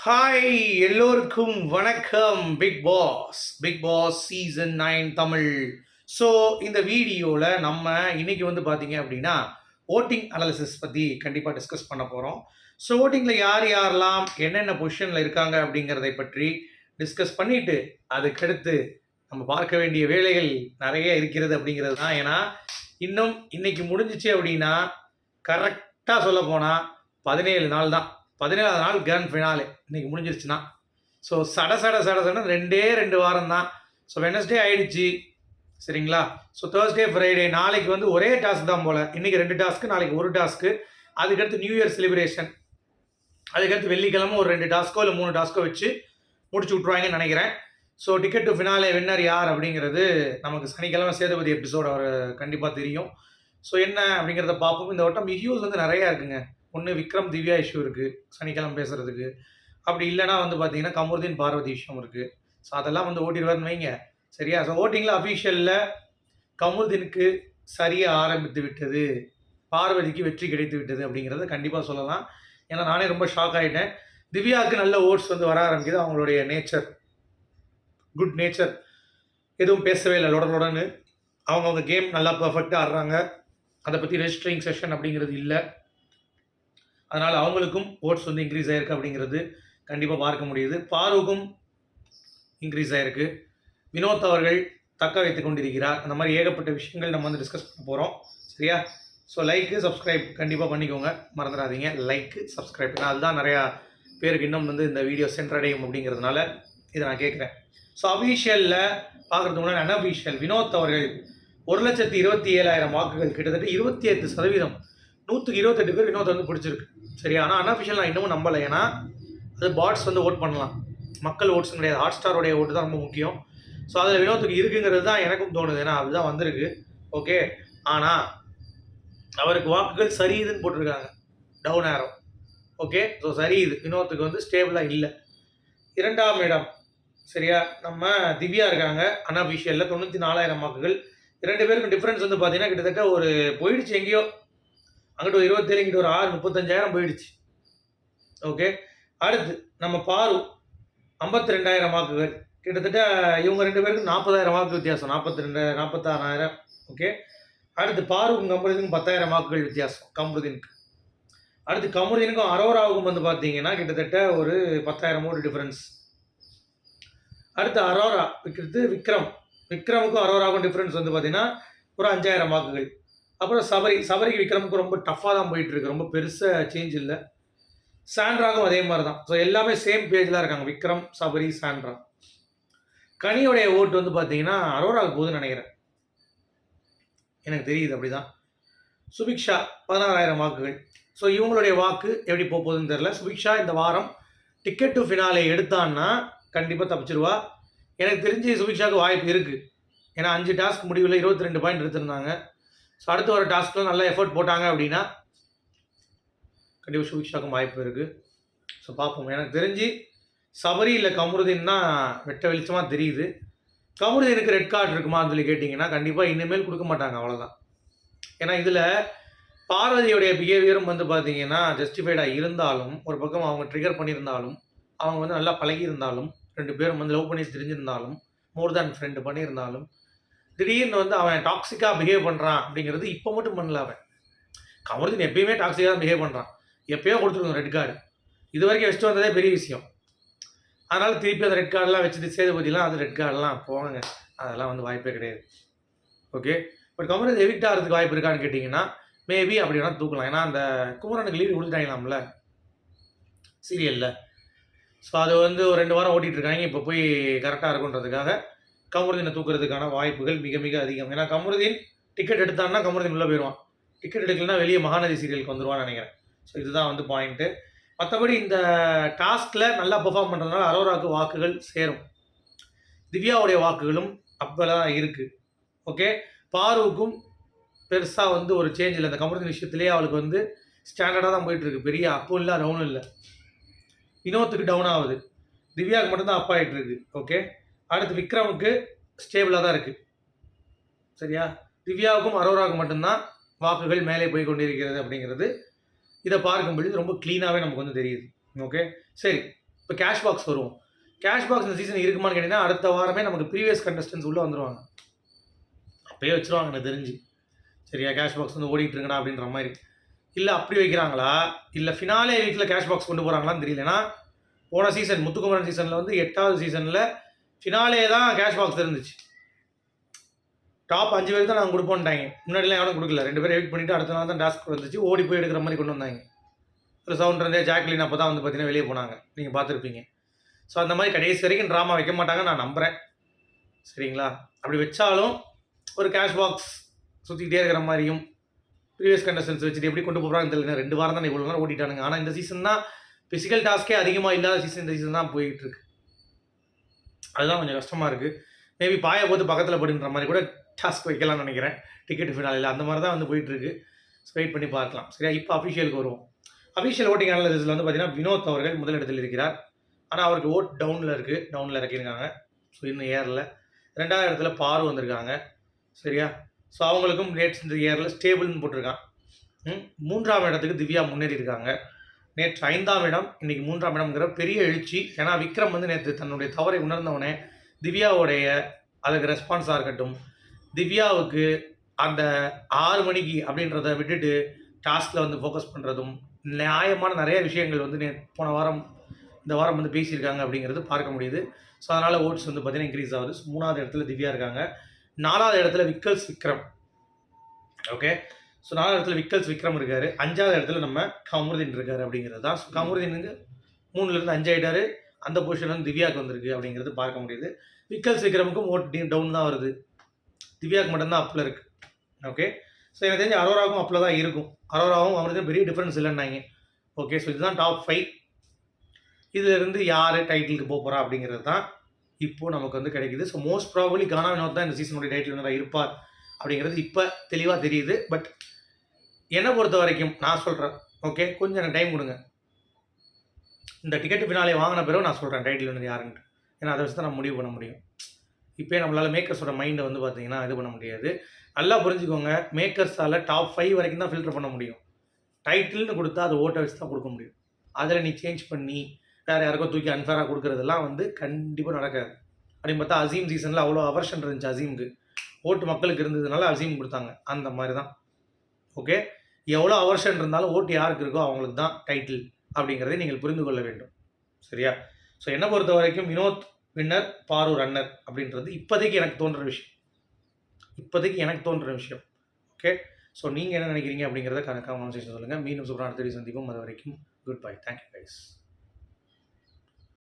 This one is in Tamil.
ஹாய் எல்லோருக்கும் வணக்கம். Bigg Boss season 9 Tamil. So இந்த வீடியோவில் நம்ம இன்னைக்கு வந்து பார்த்தீங்க அப்படின்னா ஓட்டிங் அனாலிசிஸ் பற்றி கண்டிப்பாக டிஸ்கஸ் பண்ண போகிறோம். ஸோ ஓட்டிங்கில் யார் யாரெல்லாம் என்னென்ன பொசிஷனில் இருக்காங்க அப்படிங்கிறதை பற்றி டிஸ்கஸ் பண்ணிவிட்டு அதுக்கடுத்து நம்ம பார்க்க வேண்டிய வேலைகள் நிறைய இருக்கிறது அப்படிங்கிறது தான். ஏன்னா இன்னும் இன்னைக்கு முடிஞ்சிச்சு அப்படின்னா கரெக்டாக சொல்ல போனால் 17 நாள் தான். 17ஆவது நாள் கிராண்ட் ஃபினாலே இன்னைக்கு முடிஞ்சிருச்சுன்னா. ஸோ சட ரெண்டு வாரம் தான். ஸோ வெனஸ்டே ஆயிடுச்சு, சரிங்களா? ஸோ தேர்ஸ்டே ஃப்ரைடே நாளைக்கு வந்து ஒரே டாஸ்க் தான் போல். இன்றைக்கி 2 டாஸ்க்கு, நாளைக்கு ஒரு டாஸ்க்கு, அதுக்கடுத்து நியூ இயர் செலிப்ரேஷன், அதுக்கடுத்து வெள்ளிக்கிழமை ஒரு 2 டாஸ்க்கோ இல்லை 3 டாஸ்க்கோ வச்சு முடிச்சு விட்ருவாங்கன்னு நினைக்கிறேன். So ticket to finale winner யார் அப்படிங்கிறது நமக்கு சனிக்கிழமை சேதுபதி எபிசோடு அவர் கண்டிப்பாக தெரியும். ஸோ என்ன அப்படிங்கிறத பார்ப்போம். இந்த வட்டம் இஷ்யூஸ் வந்து நிறையா இருக்குங்க. ஒன்று விக்ரம் திவ்யா இஷ்யூ இருக்குது சனிக்கிழமை பேசுகிறதுக்கு. அப்படி இல்லைனா வந்து பார்த்தீங்கன்னா கமருதீன் பார்வதி விஷயம் இருக்குது. ஸோ அதெல்லாம் வந்து ஓட்டிடுவார்னு வைங்க, சரியா? ஸோ ஓட்டிங்கில் அஃபீஷியலில் கமருதீனுக்கு சரியாக ஆரம்பித்து விட்டது, பார்வதிக்கு வெற்றி கிடைத்து விட்டது அப்படிங்கிறத கண்டிப்பாக சொல்லலாம். ஏன்னா நானே ரொம்ப ஷாக் ஆகிட்டேன். திவ்யாவுக்கு நல்ல ஓட்ஸ் வந்து வர ஆரம்பிக்குது. அவங்களுடைய நேச்சர், குட் நேச்சர், எதுவும் பேசவே இல்லை, லொடன்னு அவங்கவுங்க கேம் நல்லா பர்ஃபெக்டாக ஆடுறாங்க. அதை பற்றி ரெஜிஸ்டரிங் செஷன் அப்படிங்கிறது இல்லை. அதனால் அவங்களுக்கும் ஓட்ஸ் வந்து இன்க்ரீஸ் ஆகிருக்கு அப்படிங்கிறது கண்டிப்பாக பார்க்க முடியுது. பாருக்கும் இன்க்ரீஸ் ஆகிருக்கு. வினோத் அவர்கள் தக்க வைத்து கொண்டிருக்கிறார். அந்த மாதிரி ஏகப்பட்ட விஷயங்கள் நம்ம வந்து டிஸ்கஸ் பண்ண போகிறோம், சரியா? ஸோ லைக்கு சப்ஸ்கிரைப் கண்டிப்பாக பண்ணிக்கோங்க, மறந்துடாதீங்க. லைக்கு சப்ஸ்கிரைப், அதுதான் நிறையா பேருக்கு இன்னும் வந்து இந்த வீடியோ சென்றடையும் அப்படிங்கிறதுனால இதை நான் கேட்குறேன். ஸோ அஃபீஷியலில் பார்க்குறதுக்கு முன்னாடி அன்அஃபீஷியல் வினோத் அவர்கள் 1,27,000 வாக்குகள், கிட்டத்தட்ட 28%. 128 பேர் வினோத் வந்து பிடிச்சிருக்கு, சரியா? ஆனால் அன்அஃபிஷியல் நான் இன்னமும் நம்பலை. ஏன்னா அது பாட்ஸ் வந்து ஓட் பண்ணலாம், மக்கள் ஓட்ஸ் கிடையாது. ஹாட் ஸ்டாரோடைய ஓட்டு தான் ரொம்ப முக்கியம். ஸோ அதில் வினோத்துக்கு இருக்குங்கிறது தான் எனக்கும் தோணுது. ஏன்னா அதுதான் வந்திருக்கு, ஓகே. ஆனால் அவருக்கு வாக்குகள் சரியுதுன்னு போட்டிருக்காங்க, டவுன் ஆரோ, ஓகே. ஸோ சரியுது, வினோத்துக்கு வந்து ஸ்டேபிளாக இல்லை. 2ஆம் இடம், சரியா, நம்ம திவ்யா இருக்காங்க அன்அஃபிஷியலில் 94,000 வாக்குகள். 2 பேருக்கும் டிஃப்ரென்ஸ் வந்து பார்த்தீங்கன்னா கிட்டத்தட்ட ஒரு போயிடுச்சு எங்கேயோ. அங்கிட்ட ஒரு 27, இங்கிட்ட ஒரு 6, 35,000 போயிடுச்சு, ஓகே. அடுத்து நம்ம பாரு 52,000 வாக்குகள். கிட்டத்தட்ட இவங்க 2 பேருக்கும் 40,000 வாக்கு வித்தியாசம், 42, 46,000, ஓகே. அடுத்து பாருக்கும் கமருதீனுக்கும் 10,000 வாக்குகள் வித்தியாசம் கமருதீனுக்கு. அடுத்து கமருதீனுக்கும் அரோராவுக்கும் வந்து பார்த்தீங்கன்னா கிட்டத்தட்ட ஒரு 10,000 ஓட்டு டிஃப்ரென்ஸ். அடுத்து அரோரா விக்ரமுக்கும் அரோராவுக்கும் டிஃப்ரென்ஸ் வந்து பார்த்தீங்கன்னா ஒரு 5,000 வாக்குகள். அப்புறம் சபரிக்கு விக்ரமுக்கு ரொம்ப டஃப்பாக தான் போயிட்டுருக்கு, ரொம்ப பெருசாக சேஞ்ச் இல்லை. சாண்ட்ராக்கும் அதே மாதிரி தான். ஸோ எல்லாமே சேம் பேஜில் இருக்காங்க, விக்ரம், சபரி, சாண்ட்ரா. கனியோடைய ஓட்டு வந்து பார்த்தீங்கன்னா அரோராவுக்கு போகுதுன்னு நினைக்கிறேன், எனக்கு தெரியுது அப்படி தான். சுபிக்ஷா 16,000 வாக்குகள். ஸோ இவங்களுடைய வாக்கு எப்படி போகுதுன்னு தெரில. சுபிக்ஷா இந்த வாரம் டிக்கெட் டு ஃபினாலே எடுத்தான்னா கண்டிப்பாக தப்பிச்சிருவா. எனக்கு தெரிஞ்சு சுபிக்ஷாவுக்கு வாய்ப்பு இருக்குது. ஏன்னா 5 டாஸ்க் முடிவில் 22 பாயிண்ட் எடுத்திருந்தாங்க. ஸோ அடுத்து வர டாஸ்க்லாம் நல்லா எஃபர்ட் போட்டாங்க அப்படின்னா கண்டிப்பாக சுபிக்ஷாவுக்கும் வாய்ப்பு இருக்குது. ஸோ பார்ப்போம். எனக்கு தெரிஞ்சு சபரி இல்லை கமருதீன் தான் வெட்ட வெளிச்சமாக தெரியுது. கமருதீனுக்கு ரெட் கார்டு இருக்குமான்னு சொல்லி கேட்டிங்கன்னா கண்டிப்பாக இனிமேல் கொடுக்க மாட்டாங்க, அவ்வளோதான். ஏன்னா இதில் பார்வதியோடைய பிஹேவியரும் வந்து பார்த்தீங்கன்னா ஜஸ்டிஃபைடாக இருந்தாலும், ஒரு பக்கம் அவங்க ட்ரிகர் பண்ணியிருந்தாலும், அவங்க வந்து நல்லா பழகியிருந்தாலும், 2 பேரும் வந்து லவ் பண்ணி தெரிஞ்சிருந்தாலும், மோர் தேன் ஃப்ரெண்டு பண்ணியிருந்தாலும், திடீர்னு வந்து அவன் டாக்ஸிக்காக பிஹேவ் பண்ணுறான் அப்படிங்கிறது இப்போ மட்டும் பண்ணல. அவன் கமருதீன் எப்பயுமே டாக்ஸிக்காக தான் பிஹேவ் பண்ணுறான். எப்போயோ கொடுத்துருக்கோம் ரெட் கார்டு, இது வரைக்கும் வச்சுட்டு வந்ததே பெரிய விஷயம். அதனால் திருப்பி அந்த ரெட் கார்டெலாம் வச்சுட்டு சேதுபதிலாம் அது ரெட் கார்டெலாம் போவாங்க, அதெல்லாம் வந்து வாய்ப்பே கிடையாது, ஓகே. பட் கமருதீன் எவிக்ட் ஆகிறதுக்கு வாய்ப்பு இருக்கான்னு கேட்டிங்கன்னா மேபி அப்படி வேணால் தூக்கலாம். ஏன்னா அந்த குமரனுக்கு லீடு கொடுத்துட்டாங்களாம்ல சீரியலில். ஸோ அது வந்து ஒரு 2 வாரம் ஓட்டிகிட்ருக்காங்க. இப்போ போய் கரெக்டாக இருக்குன்றதுக்காக கமருதீனை தூக்குறதுக்கான வாய்ப்புகள் மிக மிக அதிகம். ஏன்னா கமருதீன் டிக்கெட் எடுத்தான்னா கமருதீன் உள்ளே போயிடுவான், டிக்கெட் எடுக்கலன்னா வெளியே மகாநதி சீரியலுக்கு வந்துடுவான்னு நினைக்கிறேன். ஸோ இதுதான் வந்து பாயிண்ட்டு. மற்றபடி இந்த டாஸ்கில் நல்லா பெர்ஃபார்ம் பண்ணுறதுனால அரோராவுக்கு வாக்குகள் சேரும். திவ்யாவுடைய வாக்குகளும் அப்போ தான் இருக்குது, ஓகே. பாருவுக்கும் பெருசாக வந்து ஒரு சேஞ்ச் இல்லை. இந்த கமருதீன் விஷயத்துலேயே அவளுக்கு வந்து ஸ்டாண்டர்டாக தான் போயிட்டுருக்கு, பெரிய அப்பும் இல்லை டவுனும் இல்லை. வினோத்துக்கு டவுன் ஆகுது, திவ்யாவுக்கு மட்டும்தான் அப் ஆகிட்டுருக்கு, ஓகே. அடுத்து விக்ரமுக்கு ஸ்டேபிளாக தான் இருக்குது, சரியா? திவ்யாவுக்கும் அரோராவுக்கும் மட்டும்தான் வாக்குகள் மேலே போய் கொண்டிருக்கிறது அப்படிங்கிறது இதை பார்க்கும் பொழுது ரொம்ப க்ளீனாகவே நமக்கு வந்து தெரியுது, ஓகே. சரி, இப்போ கேஷ் பாக்ஸ் வரும். கேஷ் பாக்ஸ் இந்த சீசன் இருக்குமான்னு கேட்டிங்கன்னா அடுத்த வாரமே நமக்கு ப்ரீவியஸ் கண்டஸ்டன்ஸ் உள்ளே வந்துடுவாங்க. அப்பயே வச்சுருவாங்க எனக்கு தெரிஞ்சு. சரியா, கேஷ் பாக்ஸ் வந்து ஓடிட்டு இருக்கடா அப்படின்ற மாதிரி. இல்லை அப்படி வைக்கிறாங்களா, இல்லை ஃபினாலே வீக்கில் கேஷ் பாக்ஸ் கொண்டு போகிறாங்களான்னு தெரியல. ஏன்னா போன சீசன் முத்துக்குமரன் சீசனில் வந்து 8வது சீசனில் ஃபினாலே தான் கேஷ் பாக்ஸ் இருந்துச்சு. டாப் 5 பேருக்கு தான் நாங்கள் கொடுப்போன்ட்டாங்க. முன்னாடிலாம் யாரும் கொடுக்கல. 2 பேரும் எவிட் பண்ணிவிட்டு அடுத்த நாள் தான் டாஸ்க் வந்துச்சு. ஓடி போய் எடுக்கிற மாதிரி கொண்டு வந்தாங்க. ஒரு சவுண்ட் இருந்தே ஜாக்லின் அப்போ தான் வந்து பார்த்தீங்கன்னா வெளியே போனாங்க. நீங்கள் பார்த்துருப்பீங்க. ஸோ அந்த மாதிரி கடைசி வரைக்கும் ட்ராமா வைக்க மாட்டாங்க நான் நம்புகிறேன். சரிங்களா, அப்படி வச்சாலும் ஒரு கேஷ் பாக்ஸ் சுற்றிக்கிட்டே இருக்கிற மாதிரியும் ப்ரீவியஸ் கண்டஸ்டன்ஸ் வச்சுட்டு எப்படி கொண்டு போகிறாங்கன்னு தெரியல. 2 வாரம் தான் இவ்வளோ நேரம் ஓட்டிட்டானுங்க. ஆனால் இந்த சீசன் தான் ஃபிசிக்கல் டாஸ்க்கே அதிகமாக இல்லாத சீசன். இந்த சீசன் தான் போயிட்டு இருக்கு. அதுதான் கொஞ்சம் கஷ்டமாக இருக்குது. மேபி பாயை போட்டு பக்கத்தில் படுன்ற மாதிரி கூட டாஸ்க் வைக்கலாம்னு நினைக்கிறேன். டிக்கெட் ஃபினாலில் அந்த மாதிரி தான் வந்து போயிட்டுருக்கு. வெயிட் பண்ணி பார்க்கலாம். சரியா, இப்போ அஃபிஷியலுக்கு வருவோம். அஃபிஷியல் ஓட்டிங் அனாலிசிஸில் வந்து பார்த்தீங்கன்னா வினோத் அவர்கள் முதலிடத்தில் இருக்கிறார். ஆனால் அவருக்கு ஓட் டவுனில் இருக்குது. டவுனில் இறக்கியிருக்காங்க. ஸோ இன்னும் ஏரில் 2வது இடத்துல பாரு வந்திருக்காங்க. சரியா, ஸோ அவங்களுக்கும் ரேட்ஸ் இந்த ஏரில் ஸ்டேபிள்னு போட்டிருக்கான். 3ஆம் இடத்துக்கு திவ்யா முன்னேறி இருக்காங்க. நேற்று 5ஆம் இடம், இன்றைக்கி 3ஆம் இடம்ங்கிற பெரிய எழுச்சி. ஏன்னா விக்ரம் வந்து நேற்று தன்னுடைய தவறை உணர்ந்தவனே திவ்யாவுடைய அதுக்கு ரெஸ்பான்ஸாக இருக்கட்டும், திவ்யாவுக்கு அந்த 6 மணிக்கு அப்படின்றத விட்டுட்டு டாஸ்கில் வந்து ஃபோக்கஸ் பண்ணுறதும், நியாயமான நிறைய விஷயங்கள் வந்து போன வாரம் இந்த வாரம் வந்து பேசியிருக்காங்க அப்படிங்கிறது பார்க்க முடியுது. ஸோ அதனால் ஓட்ஸ் வந்து பார்த்திங்கன்னா இன்க்ரீஸ் ஆகுது. 3வது இடத்துல திவ்யா இருக்காங்க. 4வது இடத்துல விக்கல்ஸ் விக்ரம். ஓகே, ஸோ 4வது இடத்துல விக்கல்ஸ் விக்ரம் இருக்கார். 5வது இடத்துல நம்ம கமருதீன் இருக்கார் அப்படிங்கிறது தான். ஸோ கமருதீனுக்கு 3லேருந்து 5 ஆகிட்டார். அந்த பொசிஷன் வந்து திவ்யாவுக்கு வந்திருக்கு அப்படிங்கிறது பார்க்க முடியுது. விக்கல்ஸ் விக்ரமுக்கும் ஓட் டவுன் தான் வருது. திவ்யாவுக்கு மட்டும்தான் அப்பில் இருக்குது. ஓகே, ஸோ எனக்கு தெரிஞ்சு அரோராவுக்கும் அப்பில் தான் இருக்கும். அரோராவும் அவருக்கு பெரிய டிஃப்ரென்ஸ் இல்லைன்னாங்க. ஓகே, ஸோ இதுதான் டாப் 5. இதிலிருந்து யார் டைட்டிலுக்கு போகிறா அப்படிங்கிறது தான் இப்போது நமக்கு வந்து கிடைக்குது. ஸோ மோஸ்ட் ப்ராபபிளி கானா வினோத் தான் இந்த சீசனுடைய டைட்டில் வினராக இருப்பார் அப்படிங்கிறது இப்போ தெளிவாக தெரியுது. பட் என்னை பொறுத்த வரைக்கும் நான் சொல்கிறேன், ஓகே கொஞ்சம் எனக்கு டைம் கொடுங்க. இந்த டிக்கெட் ஃபினாலே வாங்கின பிறகு நான் சொல்கிறேன் டைட்டில் வினர் யாருன்ட்டு. ஏன்னா அதை வச்சு தான் நம்ம முடிவு பண்ண முடியும். இப்போ நம்மளால் மேக்கர்ஸோட மைண்டை வந்து பார்த்தீங்கன்னா இது பண்ண முடியாது. நல்லா புரிஞ்சுக்கோங்க, மேக்கர்ஸால் டாப் 5 வரைக்கும் தான் ஃபில்டர் பண்ண முடியும். டைட்டில்னு கொடுத்தா அது ஓட்டை வச்சு தான் கொடுக்க முடியும். அதில் நீ சேஞ்ச் பண்ணி வேறு யாருக்கோ தூக்கி அன்ஃபேராக கொடுக்குறதெல்லாம் வந்து கண்டிப்பாக நடக்காது. அப்படின்னு பார்த்தா அசீம் சீசனில் அவ்வளோ அவர்ஷன் இருந்துச்சு. அசீமுக்கு ஓட்டு மக்களுக்கு இருந்ததுனால அசீம் கொடுத்தாங்க. அந்த மாதிரி தான். ஓகே, எவ்வளோ அவர்ஷன் இருந்தாலும் ஓட்டு யாருக்கு இருக்கோ அவங்களுக்கு தான் டைட்டில் அப்படிங்கிறதை நீங்கள் புரிந்து கொள்ள வேண்டும். சரியா, ஸோ என்னை பொறுத்த வரைக்கும் வினோத் வின்னர், பாரு ரன்னர் அப்படின்றது இப்போதைக்கு எனக்கு தோன்ற விஷயம். ஓகே, ஸோ நீங்கள் என்ன நினைக்கிறீங்க அப்படிங்கிறத கணக்காக சொல்லுங்கள். மீண்டும் சூப்பரான தேடி சந்திப்போம். அது வரைக்கும் குட் பை. Thank you guys.